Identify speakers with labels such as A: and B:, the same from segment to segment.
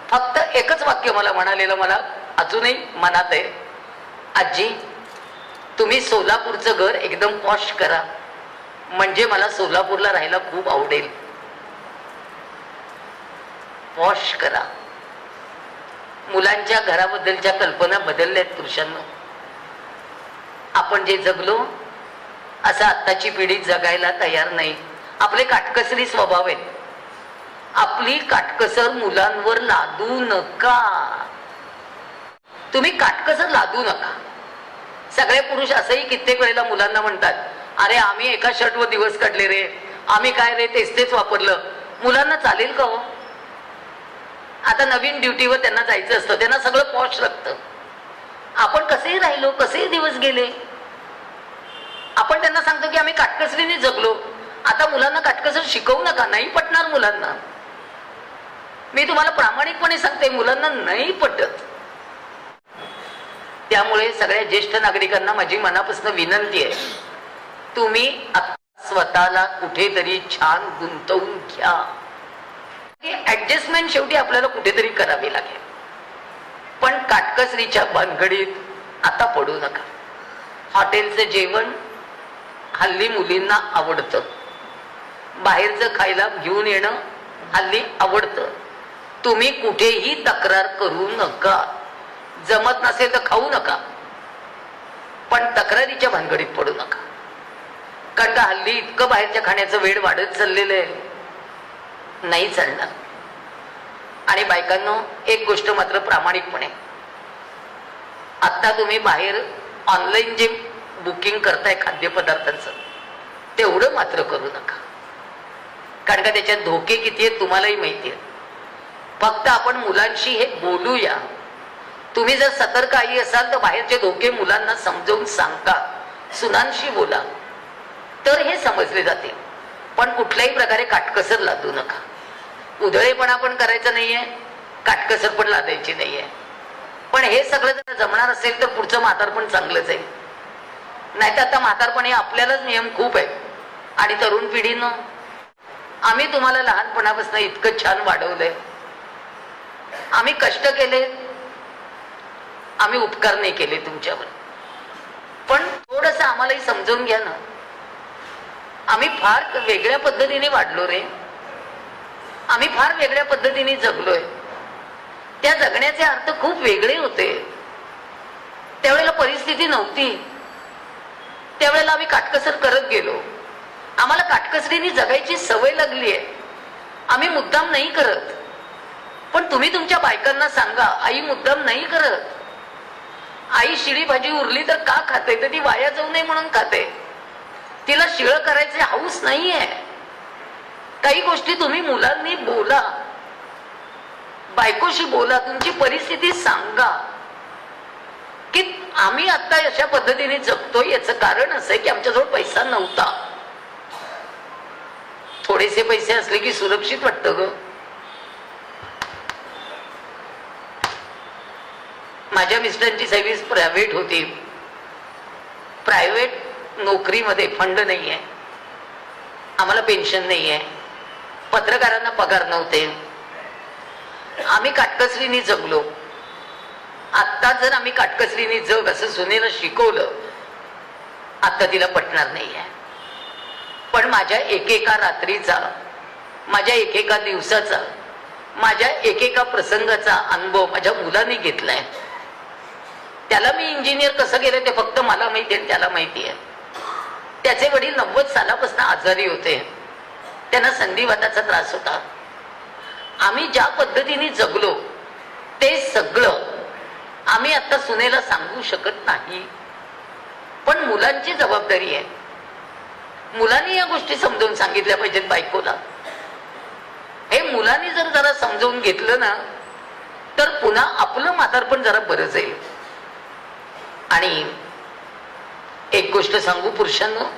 A: फक्त एकच वाक्य मला म्हणालेलं मला अजूनही मनात आहे, आजी तुम्ही सोलापूरचं घर एकदम पॉश करा, म्हणजे मला सोलापूरला राहायला खूप आवडेल. पॉश करा. मुलांच्या घराबद्दलच्या कल्पना बदलल्या आहेत पुरुषांना. आपण जे जगलो असं आत्ताची पिढी जगायला तयार नाही. आपले काटकसरी स्वभाव आहेत. आपली काटकसर मुलांवर लादू नका. तुम्ही काटकसर लादू नका. सगळे पुरुष असंही कित्येक वेळेला मुलांना म्हणतात, अरे आम्ही एका शर्टवर दिवस काढले रे, आम्ही काय रे तेच वापरलं. मुलांना चालेल का हो? आता नवीन ड्युटीवर त्यांना जायचं असतं, त्यांना सगळं पॉश लागतं. आपण कसेही राहिलो, कसेही दिवस गेले, आपण त्यांना सांगतो की आम्ही काटकसरीने जगलो. आता मुलांना काटकसर शिकवू नका, नाही पटणार मुलांना. मी तुम्हाला प्रामाणिकपणे सांगते, मुलांना नाही पटत. त्यामुळे सगळ्या ज्येष्ठ नागरिकांना माझी मनापासून विनंती आहे, तुम्ही स्वतःला कुठेतरी छान गुंतवून घ्या. ऍडजस्टमेंट शेवटी आपल्याला कुठेतरी करावी लागेल, पण काटकसरीच्या भानगडीत आता पडू नका. हॉटेलचं जेवण हल्ली मुलींना आवडतं, बाहेरचं खायला घेऊन येणं हल्ली आवडतं. तुम्ही कुठेही तक्रार करू नका. जमत नसेल तर खाऊ नका, पण तक्रारीच्या भानगडीत पडू नका. कारण का हल्ली इतकं बाहेरच्या खाण्याचं वेळ वाढत चाललेलं आहे, नाही चालणार. आणि बायकांनो, एक गोष्ट मात्र प्रामाणिकपणे, आता तुम्ही बाहेर ऑनलाईन जे बुकिंग करताय खाद्यपदार्थांचं, तेवढं मात्र करू नका. कारण का त्याच्यात धोके किती आहेत तुम्हालाही माहिती आहे. फक्त आपण मुलांशी हे बोलूया. तुम्ही जर सतर्क आई असाल तर बाहेरचे धोके मुलांना समजावून सांगा, सुनांशी बोला, तर हे समजले जाते. पण कुठल्याही प्रकारे काटकसर लादू नका. उधळेपणा पण करायचं नाहीये, काटकसर पण लादायची नाहीये. पण हे सगळं जर जमणार असेल तर पुढचं म्हातारपण चांगलंच आहे. नाही तर आता म्हातारपण हे आपल्यालाच नियम खूप आहे. आणि तरुण पिढीनं, आम्ही तुम्हाला लहानपणापासून इतकं छान वाढवलंय, आम्ही कष्ट केले, आम्ही उपकार नाही केले तुमच्यावर, पण थोडंसं आम्हालाही समजून घ्या ना. आम्ही फार वेगळ्या पद्धतीने वाढलो रे, आम्ही फार वेगळ्या पद्धतीने जगलोय. त्या जगण्याचे अर्थ खूप वेगळे होते. त्यावेळेला परिस्थिती नव्हती, त्यावेळेला आम्ही काटकसर करत गेलो. आम्हाला काटकसरीने जगायची सवय लागली आहे. आम्ही मुद्दाम नाही करत. पण तुम्ही तुमच्या बायकांना सांगा, आई मुद्दाम नाही करत. आई शिळी भाजी उरली तर का खाते, तर ती वाया जाऊ नये म्हणून खाते. तिला शिळं करायचे हौस नाहीये. काही गोष्टी तुम्ही मुलांनी बोला, बायकोशी बोला, तुमची परिस्थिती सांगा की आम्ही आता अशा पद्धतीने जगतोय. याचं कारण असं आहे की आमच्याजवळ पैसा नव्हता. थोडेसे पैसे असले की सुरक्षित वाटतं ग. माझ्या मिस्टरांची सर्व्हिस प्रायव्हेट होती. प्रायव्हेट नोकरीमध्ये फंड नाहीये, आम्हाला पेन्शन नाहीये, पत्रकारांना पगार नव्हते. आम्ही काटकसरीने जगलो. आता जर आम्ही काटकसरीने जग असं सुनेला शिकवलं, आता तिला पटणार नाहीये. पण माझ्या एकेका रात्रीचा, माझ्या एकेका दिवसाचा, माझ्या एकेका प्रसंगाचा अनुभव माझ्या मुलांनी घेतलाय. त्याला मी इंजिनियर कसं केलं ते फक्त मला माहिती आहे, त्याला माहिती आहे. त्याचे वडील 90 सालापासून आजारी होते, त्यांना संधिवाताचा त्रास होता. आम्ही ज्या पद्धतीने जगलो ते सगळं आम्ही आता सुनेला सांगू शकत नाही. पण मुलांची जबाबदारी आहे. मुलांनी या गोष्टी समजावून सांगितल्या पाहिजेत बायकोला. हे मुलांनी जर जरा समजावून घेतलं ना, तर पुन्हा आपलं म्हातारपण जरा बरं जाईल. आणि एक गोष्ट सांगू पुरुषांनो,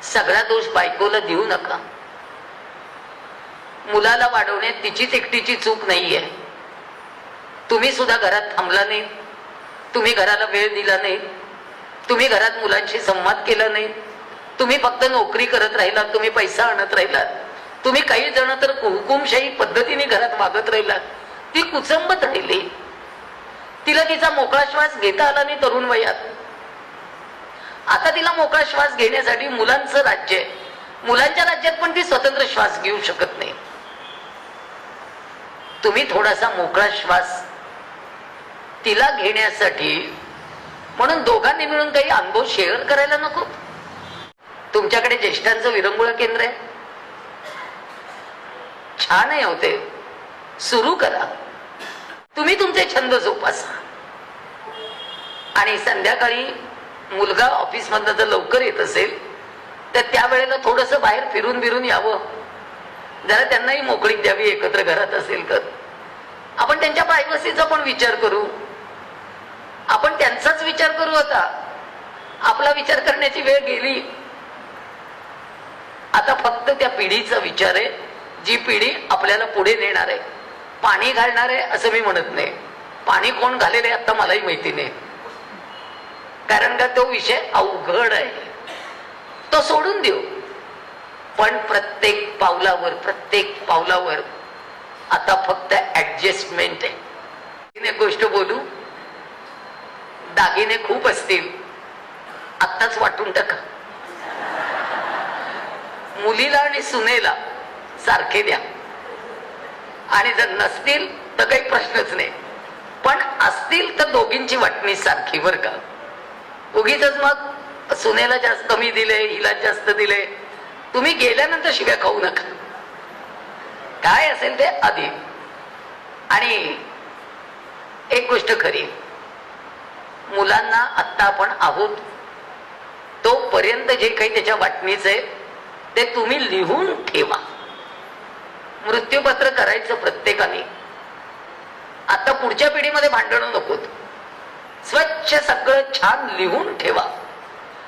A: सगळा दोष बायकोला देऊ नका. मुलाला वाढवण्यात तिचीच एकटीची चूक नाहीये. तुम्ही सुद्धा घरात थांबला नाही, तुम्ही घराला वेळ दिला नाही, तुम्ही घरात मुलांशी संवाद केला नाही, तुम्ही फक्त नोकरी करत राहिलात, तुम्ही पैसा आणत राहिलात, तुम्ही काही जण तर हुकुमशाही पद्धतीने घरात वागत राहिलात. ती कुचंबत राहिली. तिला तिचा मोकळा श्वास घेता आला नाही तरुण वयात. आता तिला मोकळा श्वास घेण्यासाठी मुलांचं राज्य आहे. मुलांच्या राज्यात पण ती स्वतंत्र श्वास घेऊ शकत नाही. तुम्ही थोडासा मोकळा श्वास तिला घेण्यासाठी म्हणून दोघांनी मिळून काही अनुभव शेअर करायला नको. तुमच्याकडे ज्येष्ठांचं विरंगुळा केंद्र आहे, छान आहे होते, सुरू करा. तुम्ही तुमचे छंद जोपासा. आणि संध्याकाळी मुलगा ऑफिस मधनं जर लवकर येत असेल तर त्यावेळेला थोडस बाहेर फिरून फिरून यावं. जरा त्यांनाही मोकळीक द्यावी. एकत्र घरात असेल तर आपण त्यांच्या प्रायव्हसीचा पण विचार करू. आपण त्यांचाच विचार करू. आता आपला विचार करण्याची वेळ गेली. आता फक्त त्या पिढीचा विचार आहे, जी पिढी आपल्याला पुढे नेणार आहे, पाणी घालणार आहे असं मी म्हणत नाही. पाणी कोण घालेले आता मलाही माहिती नाही, कारण का तो विषय अवघड आहे. तो सोडून देऊ. पण प्रत्येक पावलावर आता फक्त ऍडजस्टमेंट आहे. एक गोष्ट बोलू, दागिने खूप असतील आत्ताच वाटून टाका. मुलीला आणि सुनेला सारखे द्या. आणि जर नसतील तर काही प्रश्नच नाही. पण असतील तर दोघींची वाटणी सारखी. बरं का, उगीच मग सुनेला जास्त कमी दिले, हिला जास्त दिले, तुम्ही गेल्यानंतर शिव्या खाऊ नका. काय असेल ते आधी. आणि एक गोष्ट खरी, मुलांना आत्ता आपण आहोत तोपर्यंत जे काही त्याच्या वाटणीच आहे ते तुम्ही लिहून ठेवा. मृत्यूपत्र करायचं प्रत्येकाने. आता पुढच्या पिढीमध्ये भांडणं नकोत. स्वच्छ सगळं छान लिहून ठेवा.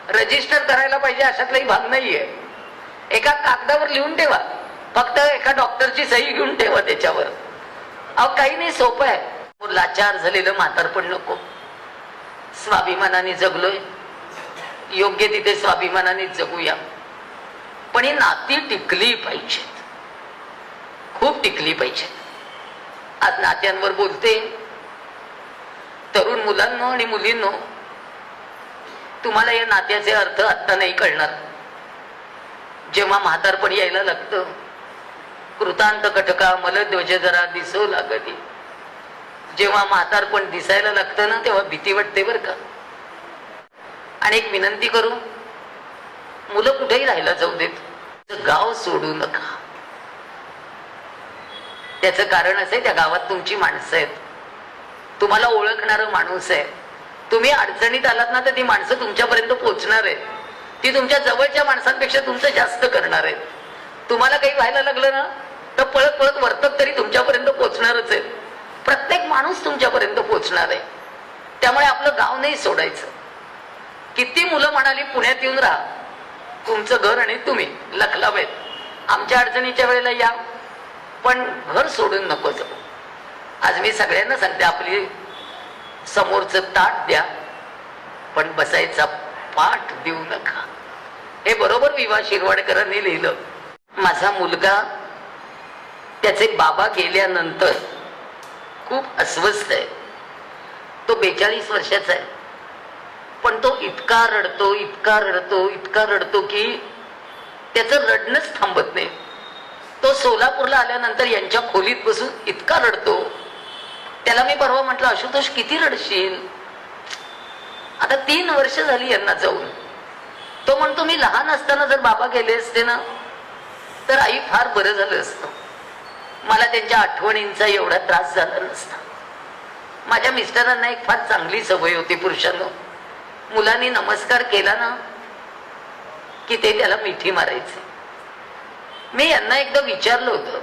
A: रजिस्टर करायला पाहिजे अशातलाही भाग नाहीये. एका कागदावर लिहून ठेवा. फक्त एका डॉक्टरची सही घेऊन ठेवा त्याच्यावर. अहो काही नाही, सोपं आहे. लाचार झालेलं म्हातारपण नको. स्वाभिमानाने जगलोय, योग्य तिथे स्वाभिमानाने जगूया. पण ही नाती टिकली पाहिजेत, खूप टिकली पाहिजेत. आज नात्यांवर बोलते. तरुण मुलांनो आणि मुलींनो, तुम्हाला या नात्याचे अर्थ आत्ता नाही कळणार. जेव्हा म्हातारपण यायला लागतं, कृतांत कटका मलध्वज जरा दिसू लागली. जेव्हा म्हातारपण दिसायला लागतं ना, तेव्हा भीती वाटते बरं का. आणि एक विनंती करू, मुलं कुठेही राहायला जाऊ देत, गाव सोडू नका. त्याचं कारण असं आहे, त्या गावात तुमची माणसं आहेत, तुम्हाला ओळखणारं माणूस आहे. तुम्ही अडचणीत आलात ना तर ती माणसं तुमच्यापर्यंत पोहोचणार आहेत. ती तुमच्या जवळच्या माणसांपेक्षा तुमचं जास्त करणार आहेत. तुम्हाला काही व्हायला लागलं ना तर पळत पळत वर्तक तरी तुमच्यापर्यंत पोहोचणारच आहेत. प्रत्येक माणूस तुमच्यापर्यंत पोहोचणार आहे. त्यामुळे आपलं गाव नाही सोडायचं. किती मुलं म्हणाली पुण्यात येऊन राहा, तुमचं घर आणि तुम्ही लखलावेत, आमच्या अडचणीच्या वेळेला या, पण घर सोडून नको जाऊ. आज मी सगळ्यांना सांगते, आपली समोरचं ताट द्या पण बसायचा पाठ देऊ नका. हे बरोबर विवा शिरवाडकरांनी लिहिलं. माझा मुलगा त्याचे बाबा गेल्यानंतर खूप अस्वस्थ आहे. तो 42 वर्षाचा आहे. पण तो इतका रडतो की त्याचं रडणंच थांबत नाही. तो सोलापूरला आल्यानंतर यांच्या खोलीत बसून इतका रडतो. त्याला मी परवा म्हटलं, आशुतोष किती रडशील? आता 3 वर्ष झाली यांना जाऊन. तो म्हणतो, मी लहान असताना जर बाबा गेले असते ना तर आई फार बरं झालं असतं. मला त्यांच्या आठवणींचा एवढा त्रास झाला नसता. माझ्या मिस्टरांना एक फार चांगली सवय होती, पुरुषांनो, मुलांनी नमस्कार केला ना की ते त्याला मिठी मारायचे. मी यांना एकदा विचारलं होतं,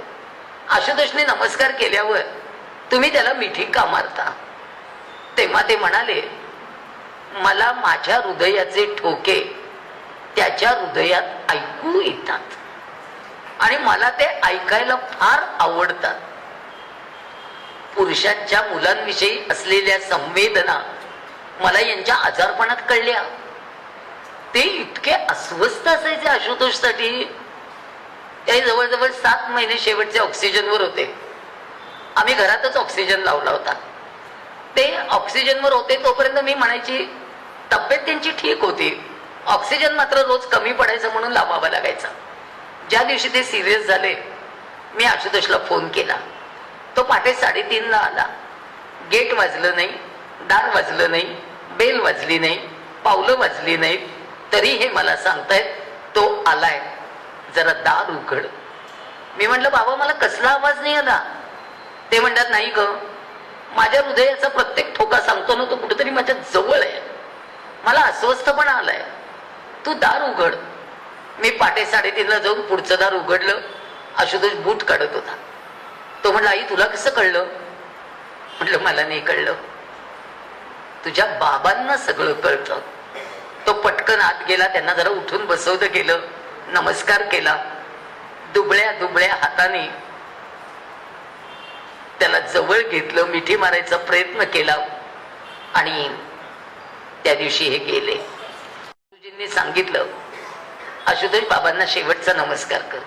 A: आशुतोषने नमस्कार केल्यावर तुम्ही त्याला मिठी का मारता? तेव्हा ते म्हणाले, मला माझ्या हृदयाचे ठोके त्याच्या हृदयात ऐकू येतात आणि मला ते ऐकायला फार आवडतात. पुरुषांच्या मुलांविषयी असलेल्या संवेदना मला यांच्या आजारपणात कळल्या. ते इतके अस्वस्थ असायचे आशुतोषसाठी. ते जवळजवळ 7 महिने शेवटचे ऑक्सिजनवर होते. आम्ही घरातच ऑक्सिजन लावला होता. ते ऑक्सिजनवर होते तोपर्यंत मी म्हणायची तब्येत त्यांची ठीक होती, ऑक्सिजन मात्र रोज कमी पडायचं म्हणून लावावा लागायचा. ज्या दिवशी ते सिरियस झाले मी आशुतोषला फोन केला. तो पहाटे 3:30ला आला. गेट वाजलं नाही, दार वाजलं नाही, बेल वाजली नाही, पावलं वाजली नाही, तरी हे मला सांगतायत तो आलाय, जरा दार उघड. मी म्हटलं बाबा मला कसला आवाज नाही आला? ते म्हणतात नाही ग, माझ्या हृदयाचा प्रत्येक ठोका सांगतो ना तो कुठेतरी माझ्या जवळ आहे, मला अस्वस्थपणा आलाय, तू दार उघड. मी पहाटे 3:30ला जाऊन पुढचं दार उघडलं. आशुतोष बूट काढत होता. तो म्हणला आई तुला कसं कळलं? म्हटलं मला नाही कळलं, तुझ्या बाबांना सगळं कळतं. तो पटकन आत गेला, त्यांना जरा उठून बसवलं गेलं, नमस्कार केला. दुबळ्या दुबळ्या हाताने त्याला जवळ घेतलं, मिठी मारायचा प्रयत्न केला आणि त्या दिवशी हे गेले. गुरुजींनी सांगितलं आशुतोष बाबांना शेवटचा नमस्कार कर.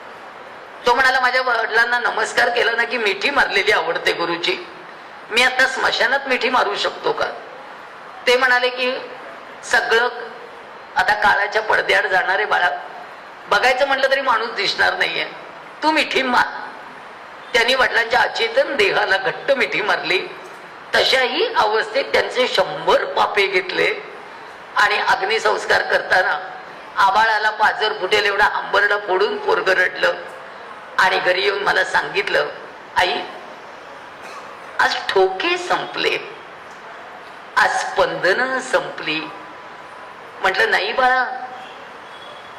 A: तो म्हणाला माझ्या वडिलांना नमस्कार केला ना की मिठी मारलेली आवडते गुरुजी, मी आता स्मशानात मिठी मारू शकतो का? ते म्हणाले की सगळं आता काळाच्या पडद्याआड जाणारे बाळा, बघायचं म्हटलं तरी माणूस दिसणार नाहीये, तू मिठी मार. त्यांनी वडिलांच्या अचेतन देहाला घट्ट मिठी मारली. तशाही अवस्थेत त्यांचे 100 पापे घेतले आणि अग्निसंस्कार करताना आबाळाला पाजर फुटेल एवढा आंबरडा फोडून पोरगं रडलं आणि घरी येऊन मला सांगितलं आई आज ठोके संपले, आज स्पंदन संपली. म्हटलं नाही बाळा,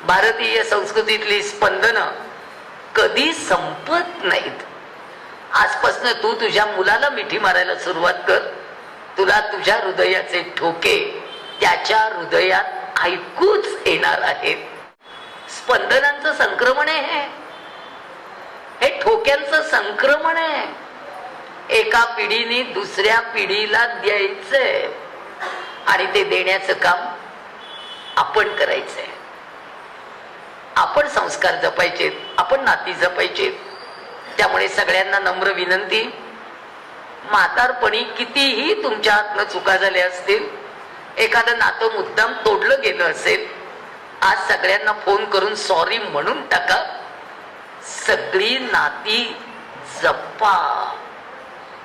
A: भारतीय संस्कृतीतली स्पंदन कधी संपत नाहीत. आजपासून तू तुझ्या मुलाला मिठी मारायला सुरुवात कर, तुला तुझ्या हृदयाचे ठोके त्याच्या हृदयात ऐकूच येणार आहेत. स्पंदनांचं संक्रमण आहे हे ठोक्यांचं संक्रमण आहे. एका पिढीने दुसऱ्या पिढीला द्यायचंय आणि ते देण्याचं काम आपण करायचंय. आपण संस्कार जपायचेत, आपण नाती जपायचेत. त्यामुळे सगळ्यांना नम्र विनंती, म्हातारपणी कितीही तुमच्या हातनं चुका झाल्या असतील, एखादं नातं मुद्दाम तोडलं गेलं असेल, आज सगळ्यांना फोन करून सॉरी म्हणून टाका. सगळी नाती जपा,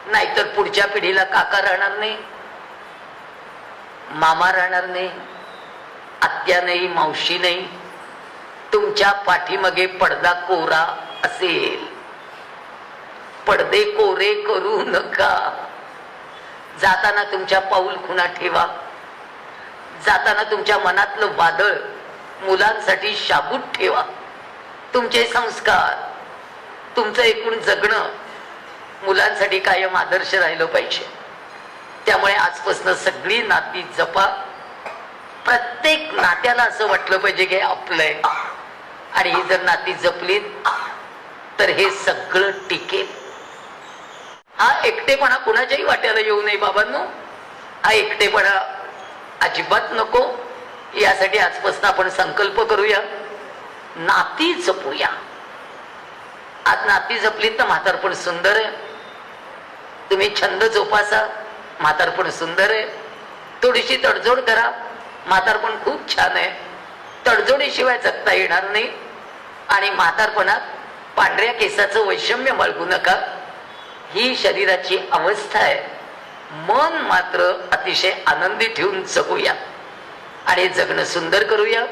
A: नाहीतर पुढच्या पिढीला काका राहणार नाही, मामा राहणार नाही, आत्या नाही, मावशी नाही. तुमच्या पाठीमागे पडदा कोरा असेल. पडदे कोरे करू नका. जाताना तुमच्या पाऊल खुणा ठेवा. जाताना तुमच्या मनातलं वादळ मुलांसाठी शाबूत ठेवा. तुमचे संस्कार, तुमचं एकूण जगणं मुलांसाठी कायम आदर्श राहिलं पाहिजे. त्यामुळे आजपासून सगळी नाती जपा. प्रत्येक नात्याला असं वाटलं पाहिजे की आपलं आहे, आणि ही जर नाती जपलीत तर हे सगळं टिकेल. हा एकटेपणा कुणाच्याही वाट्याला येऊ नये बाबांनो. हा एकटेपणा अजिबात नको. यासाठी आजपासून आपण संकल्प करूया, नाती जपूया. आज नाती जपलीत तर म्हातारपण सुंदर आहे. तुम्ही छंद जोपासा, म्हातारपण सुंदर आहे. थोडीशी तडजोड करा, म्हातारपण खूप छान आहे. तडजोडीशिवाय जगता येणार नाही. आणि म्हातारपणात पांढऱ्या केसाचं वैषम्य बाळगू नका. ही शरीराची अवस्था आहे. मन मात्र अतिशय आनंदी ठेवून जगूया आणि जगणं सुंदर करूया.